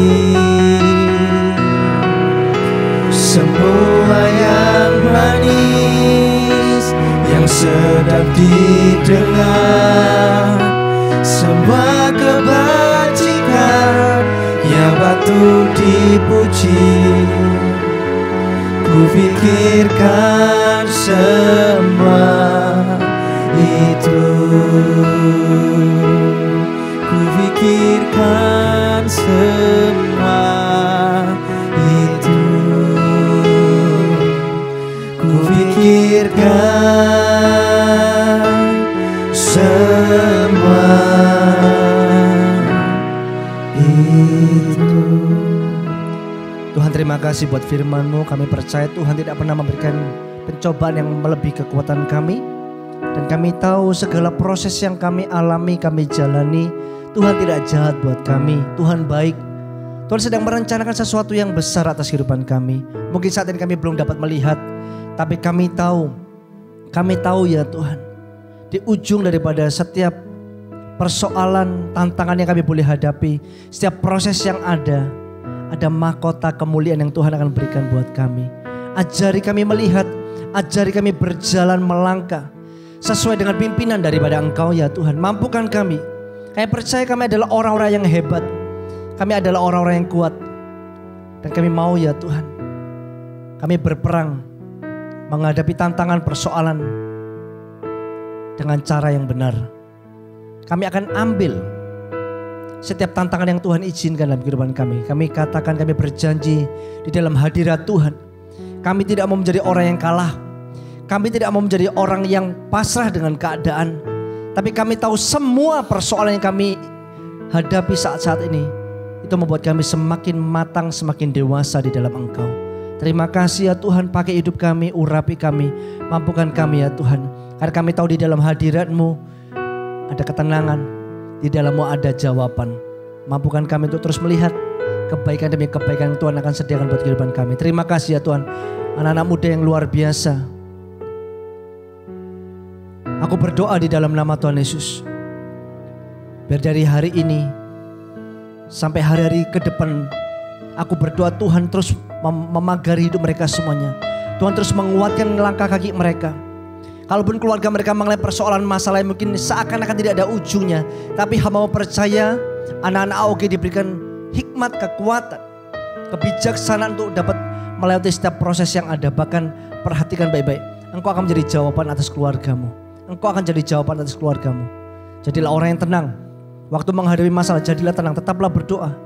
semua yang manis, yang sedap didengar, semua kebajikan yang patut dipuji. Ku pikirkan semua itu. Ku pikirkan semua itu. Ku pikirkan semua itu. Tuhan, terima kasih buat firman-Mu. Kami percaya Tuhan tidak pernah memberikan pencobaan yang melebihi kekuatan kami. Dan kami tahu segala proses yang kami alami, kami jalani, Tuhan tidak jahat buat kami. Tuhan baik. Tuhan sedang merencanakan sesuatu yang besar atas kehidupan kami. Mungkin saat ini kami belum dapat melihat, tapi kami tahu ya Tuhan, di ujung daripada setiap persoalan, tantangan yang kami boleh hadapi, setiap proses yang ada mahkota kemuliaan yang Tuhan akan berikan buat kami. Ajari kami melihat, ajari kami berjalan melangkah sesuai dengan pimpinan daripada Engkau ya Tuhan. Mampukan kami. Kami percaya kami adalah orang-orang yang hebat. Kami adalah orang-orang yang kuat. Dan kami mau ya Tuhan, kami berperang menghadapi tantangan persoalan dengan cara yang benar. Kami akan ambil setiap tantangan yang Tuhan izinkan dalam kehidupan kami. Kami katakan, kami berjanji di dalam hadirat Tuhan. Kami tidak mau menjadi orang yang kalah. Kami tidak mau menjadi orang yang pasrah dengan keadaan. Tapi kami tahu semua persoalan yang kami hadapi saat-saat ini, itu membuat kami semakin matang, semakin dewasa di dalam Engkau. Terima kasih ya Tuhan, pakai hidup kami, urapi kami, mampukan kami ya Tuhan. Karena kami tahu di dalam hadirat-Mu ada ketenangan. Di dalam-Mu ada jawaban. Mampukan kami untuk terus melihat kebaikan demi kebaikan yang Tuhan akan sediakan buat kehidupan kami. Terima kasih ya Tuhan. Anak-anak muda yang luar biasa. Aku berdoa di dalam nama Tuhan Yesus. Biar dari hari ini sampai hari-hari ke depan, aku berdoa Tuhan terus memagari hidup mereka semuanya. Tuhan terus menguatkan langkah kaki mereka. Kalaupun keluarga mereka mengalami persoalan masalah yang mungkin seakan-akan tidak ada ujungnya, tapi hamba percaya anak-anak AOG diberikan hikmat, kekuatan, kebijaksanaan untuk dapat melewati setiap proses yang ada. Bahkan perhatikan baik-baik, Engkau akan menjadi jawaban atas keluargamu. Engkau Engkau akan jadi jawaban atas keluargamu. Jadilah orang yang tenang. Waktu menghadapi masalah, jadilah tenang, tetaplah berdoa.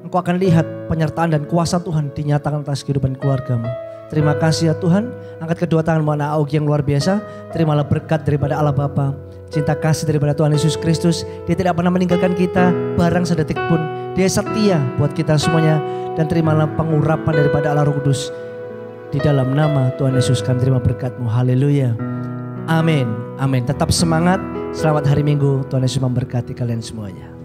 Engkau akan lihat penyertaan dan kuasa Tuhan dinyatakan atas kehidupan keluargamu. Terima kasih ya Tuhan. Angkat kedua tanganmu anak Augie yang luar biasa. Terimalah berkat daripada Allah Bapa, cinta kasih daripada Tuhan Yesus Kristus. Dia tidak pernah meninggalkan kita barang sedetik pun. Dia setia buat kita semuanya. Dan terimalah pengurapan daripada Allah Roh Kudus. Di dalam nama Tuhan Yesus kami terima berkat-Mu. Haleluya. Amin. Amin. Tetap semangat. Selamat hari Minggu. Tuhan Yesus memberkati kalian semuanya.